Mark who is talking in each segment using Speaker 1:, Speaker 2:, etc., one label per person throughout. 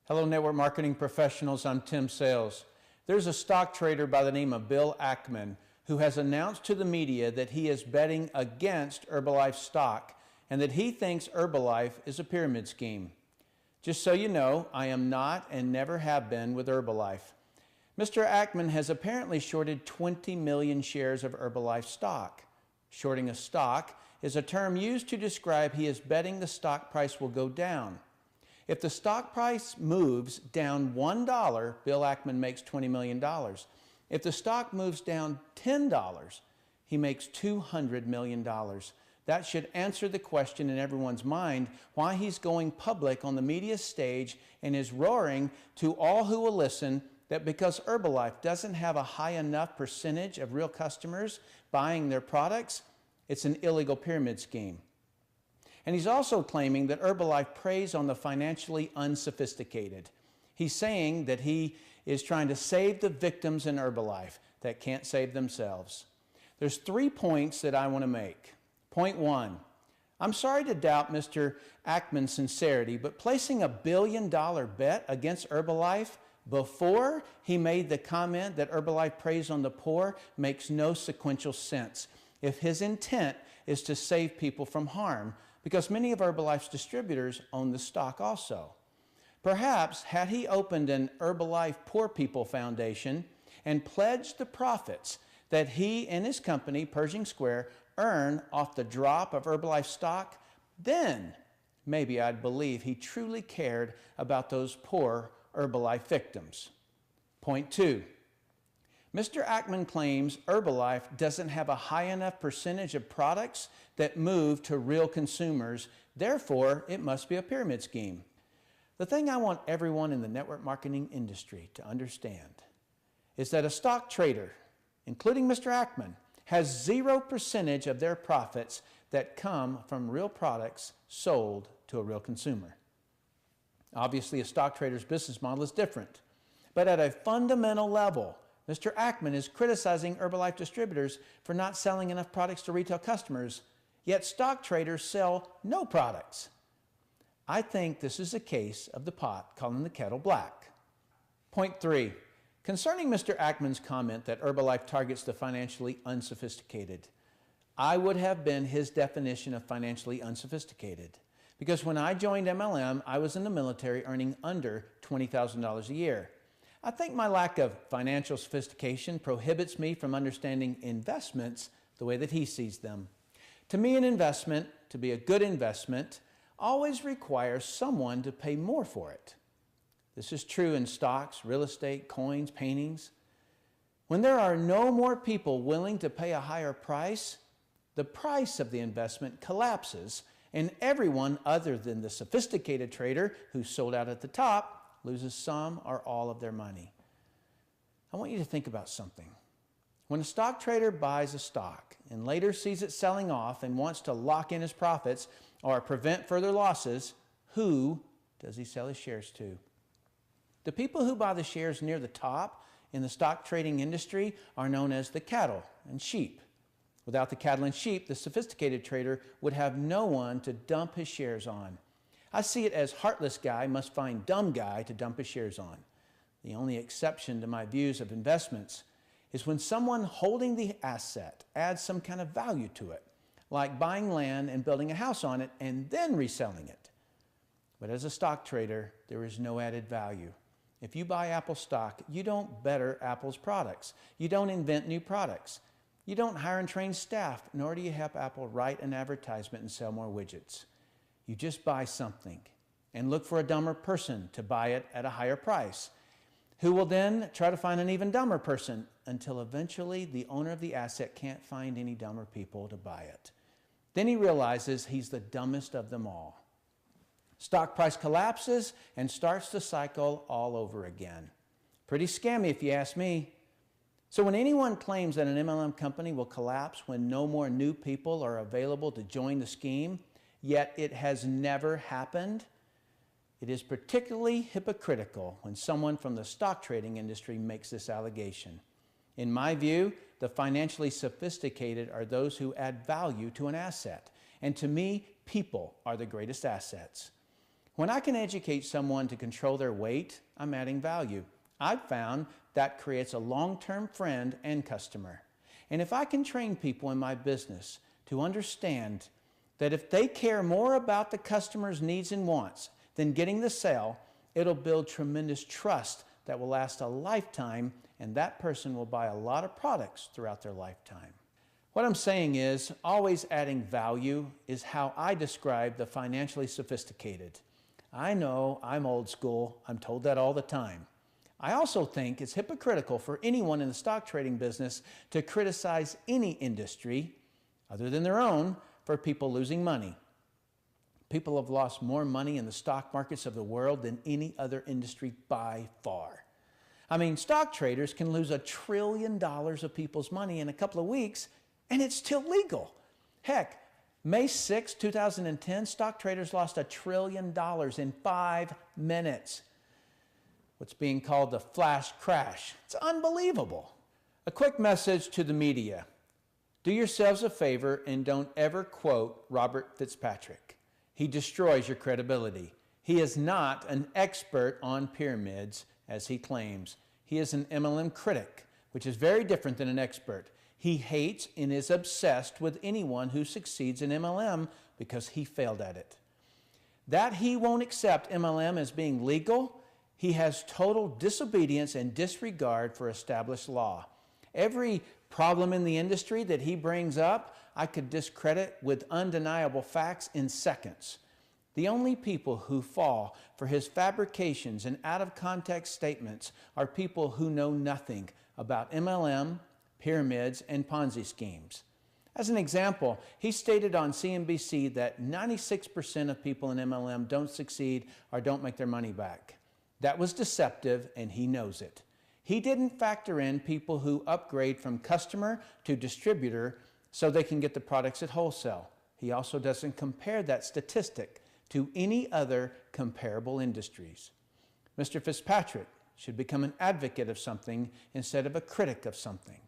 Speaker 1: Hello, network marketing professionals. I'm Tim Sales. There's a stock trader by the name of Bill Ackman who has announced to the media that he is betting against Herbalife stock and that he thinks Herbalife is a pyramid scheme. Just so you know, I am not and never have been with Herbalife. Mr. Ackman has apparently shorted 20 million shares of Herbalife stock. Shorting a stock is a term used to describe he is betting the stock price will go down. If the stock price moves down $1, Bill Ackman makes $20 million. If the stock moves down $10, he makes $200 million. That should answer the question in everyone's mind why he's going public on the media stage and is roaring to all who will listen that because Herbalife doesn't have a high enough percentage of real customers buying their products, it's an illegal pyramid scheme. And he's also claiming that Herbalife preys on the financially unsophisticated. He's saying that he is trying to save the victims in Herbalife that can't save themselves. There's 3 points that I want to make. Point 1, I'm sorry to doubt Mr. Ackman's sincerity, but placing a $1 billion bet against Herbalife before he made the comment that Herbalife preys on the poor makes no sequential sense if his intent is to save people from harm, because many of Herbalife's distributors own the stock also. Perhaps had he opened an Herbalife Poor People Foundation and pledged the profits that he and his company, Pershing Square, earn off the drop of Herbalife stock, then maybe I'd believe he truly cared about those poor Herbalife victims. Point 2. Mr. Ackman claims Herbalife doesn't have a high enough percentage of products that move to real consumers, therefore it must be a pyramid scheme. The thing I want everyone in the network marketing industry to understand is that a stock trader, including Mr. Ackman, has 0% of their profits that come from real products sold to a real consumer. Obviously, a stock trader's business model is different, but at a fundamental level, Mr. Ackman is criticizing Herbalife distributors for not selling enough products to retail customers, yet stock traders sell no products. I think this is a case of the pot calling the kettle black. Point 3. Concerning Mr. Ackman's comment that Herbalife targets the financially unsophisticated, I would have been his definition of financially unsophisticated. Because when I joined MLM, I was in the military earning under $20,000 a year. I think my lack of financial sophistication prohibits me from understanding investments the way that he sees them. To me, an investment, to be a good investment, always requires someone to pay more for it. This is true in stocks, real estate, coins, paintings. When there are no more people willing to pay a higher price, the price of the investment collapses and everyone other than the sophisticated trader who sold out at the top loses some or all of their money. I want you to think about something. When a stock trader buys a stock and later sees it selling off and wants to lock in his profits or prevent further losses, who does he sell his shares to? The people who buy the shares near the top in the stock trading industry are known as the cattle and sheep. Without the cattle and sheep, the sophisticated trader would have no one to dump his shares on. I see it as heartless guy must find dumb guy to dump his shares on. The only exception to my views of investments is when someone holding the asset adds some kind of value to it, like buying land and building a house on it and then reselling it. But as a stock trader, there is no added value. If you buy Apple stock, you don't better Apple's products. You don't invent new products. You don't hire and train staff, nor do you help Apple write an advertisement and sell more widgets. You just buy something and look for a dumber person to buy it at a higher price, who will then try to find an even dumber person until eventually the owner of the asset can't find any dumber people to buy it. Then he realizes he's the dumbest of them all. Stock price collapses and starts the cycle all over again. Pretty scammy if you ask me. So when anyone claims that an MLM company will collapse when no more new people are available to join the scheme, yet it has never happened, it is particularly hypocritical when someone from the stock trading industry makes this allegation. In my view, the financially sophisticated are those who add value to an asset. And to me, people are the greatest assets. When I can educate someone to control their weight, I'm adding value. I've found that creates a long-term friend and customer. And if I can train people in my business to understand that if they care more about the customer's needs and wants than getting the sale, it'll build tremendous trust that will last a lifetime, and that person will buy a lot of products throughout their lifetime. What I'm saying is, always adding value is how I describe the financially sophisticated. I know I'm old school. I'm told that all the time. I also think it's hypocritical for anyone in the stock trading business to criticize any industry other than their own for people losing money. People have lost more money in the stock markets of the world than any other industry by far. I mean, stock traders can lose $1 trillion of people's money in a couple of weeks, and it's still legal. Heck, May 6, 2010, stock traders lost $1 trillion in 5 minutes. What's being called the flash crash. It's unbelievable. A quick message to the media. Do yourselves a favor and don't ever quote Robert Fitzpatrick. He destroys your credibility. He is not an expert on pyramids, as he claims. He is an MLM critic, which is very different than an expert. He hates and is obsessed with anyone who succeeds in MLM because he failed at it. That he won't accept MLM as being legal, he has total disobedience and disregard for established law. Every problem in the industry that he brings up, I could discredit with undeniable facts in seconds. The only people who fall for his fabrications and out-of-context statements are people who know nothing about MLM, pyramids, and Ponzi schemes. As an example, he stated on CNBC that 96% of people in MLM don't succeed or don't make their money back. That was deceptive, and he knows it. He didn't factor in people who upgrade from customer to distributor so they can get the products at wholesale. He also doesn't compare that statistic to any other comparable industries. Mr. Fitzpatrick should become an advocate of something instead of a critic of something.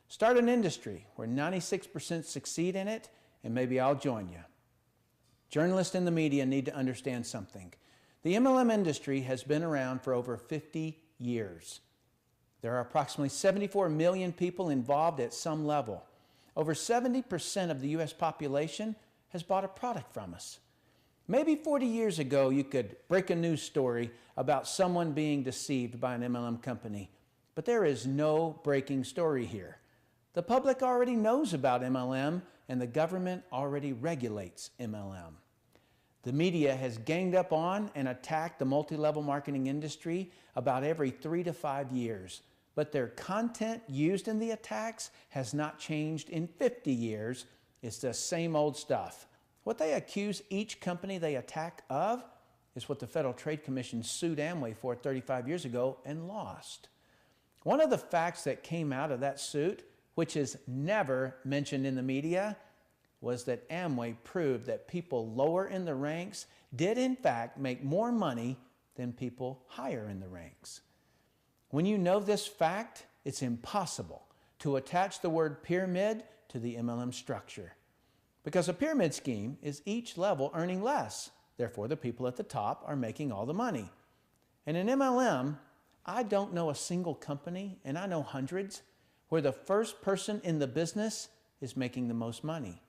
Speaker 1: Start an industry where 96% succeed in it, and maybe I'll join you. Journalists in the media need to understand something. The MLM industry has been around for over 50 years. There are approximately 74 million people involved at some level. Over 70% of the U.S. population has bought a product from us. Maybe 40 years ago, you could break a news story about someone being deceived by an MLM company, but there is no breaking story here. The public already knows about MLM, and the government already regulates MLM. The media has ganged up on and attacked the multi-level marketing industry about every 3 to 5 years, but their content used in the attacks has not changed in 50 years. It's the same old stuff. What they accuse each company they attack of is what the Federal Trade Commission sued Amway for 35 years ago and lost. One of the facts that came out of that suit, which is never mentioned in the media, was that Amway proved that people lower in the ranks did in fact make more money than people higher in the ranks. When you know this fact, it's impossible to attach the word pyramid to the MLM structure. Because a pyramid scheme is each level earning less. Therefore, the people at the top are making all the money. And in MLM, I don't know a single company, and I know hundreds, where the first person in the business is making the most money.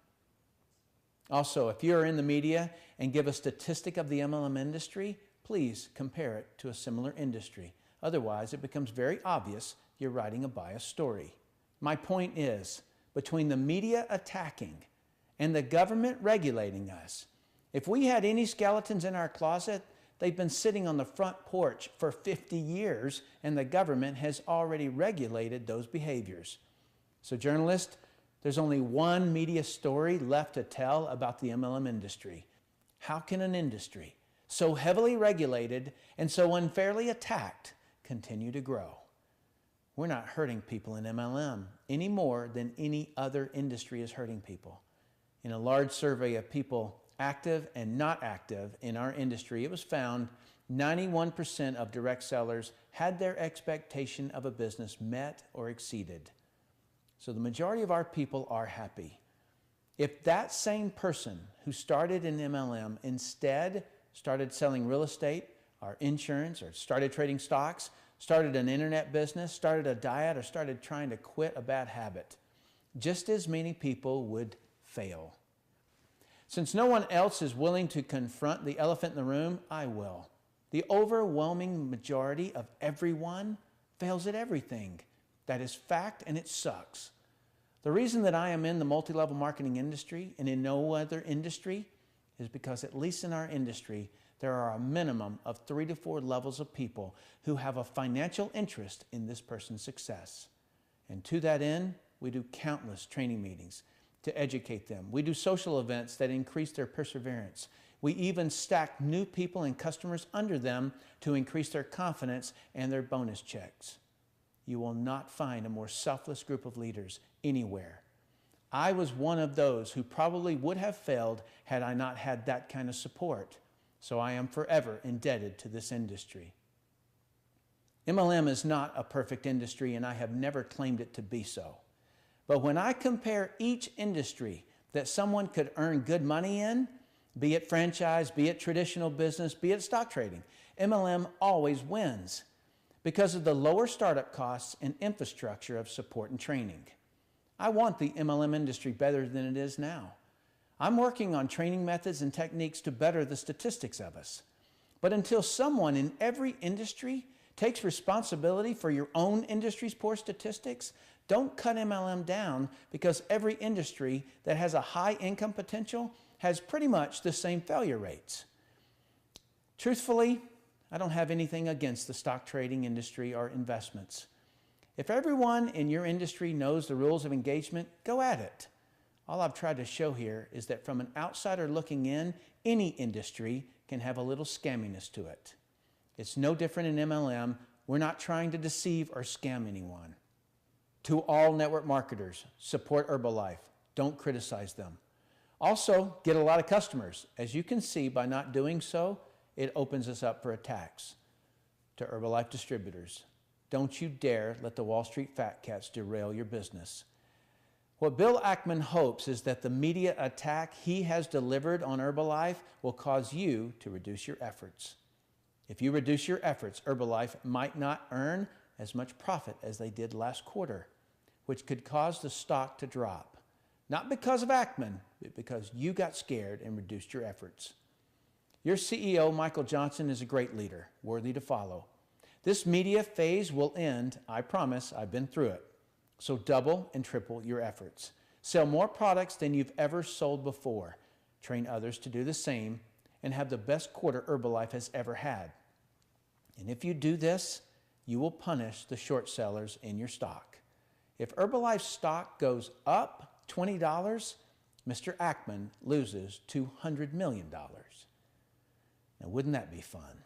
Speaker 1: Also, if you're in the media and give a statistic of the MLM industry, please compare it to a similar industry. Otherwise, it becomes very obvious you're writing a biased story. My point is, between the media attacking and the government regulating us, if we had any skeletons in our closet, they've been sitting on the front porch for 50 years, and the government has already regulated those behaviors. So journalists, there's only one media story left to tell about the MLM industry. How can an industry so heavily regulated and so unfairly attacked continue to grow? We're not hurting people in MLM any more than any other industry is hurting people. In a large survey of people active and not active in our industry, it was found 91% of direct sellers had their expectation of a business met or exceeded. So the majority of our people are happy. If that same person who started in MLM instead started selling real estate or insurance, or started trading stocks, started an internet business, started a diet, or started trying to quit a bad habit. Just as many people would fail. Since no one else is willing to confront the elephant in the room, I will. The overwhelming majority of everyone fails at everything. That is fact, and it sucks. The reason that I am in the multi-level marketing industry and in no other industry is because, at least in our industry, there are a minimum of 3 to 4 levels of people who have a financial interest in this person's success. And to that end, we do countless training meetings to educate them. We do social events that increase their perseverance. We even stack new people and customers under them to increase their confidence and their bonus checks. You will not find a more selfless group of leaders anywhere. I was one of those who probably would have failed had I not had that kind of support. So I am forever indebted to this industry. MLM is not a perfect industry, and I have never claimed it to be so. But when I compare each industry that someone could earn good money in, be it franchise, be it traditional business, be it stock trading, MLM always wins because of the lower startup costs and infrastructure of support and training. I want the MLM industry better than it is now. I'm working on training methods and techniques to better the statistics of us. But until someone in every industry takes responsibility for your own industry's poor statistics, don't cut MLM down, because every industry that has a high income potential has pretty much the same failure rates. Truthfully, I don't have anything against the stock trading industry or investments. If everyone in your industry knows the rules of engagement, go at it. All I've tried to show here is that from an outsider looking in, any industry can have a little scamminess to it. It's no different in MLM. We're not trying to deceive or scam anyone. To all network marketers, support Herbalife. Don't criticize them. Also, get a lot of customers. As you can see, by not doing so, it opens us up for attacks. To Herbalife distributors, don't you dare let the Wall Street fat cats derail your business. What Bill Ackman hopes is that the media attack he has delivered on Herbalife will cause you to reduce your efforts. If you reduce your efforts, Herbalife might not earn as much profit as they did last quarter, which could cause the stock to drop. Not because of Ackman, but because you got scared and reduced your efforts. Your CEO, Michael Johnson, is a great leader, worthy to follow. This media phase will end, I promise. I've been through it. So double and triple your efforts. Sell more products than you've ever sold before. Train others to do the same, and have the best quarter Herbalife has ever had. And if you do this, you will punish the short sellers in your stock. If Herbalife stock goes up $20, Mr. Ackman loses $200 million. Now, wouldn't that be fun?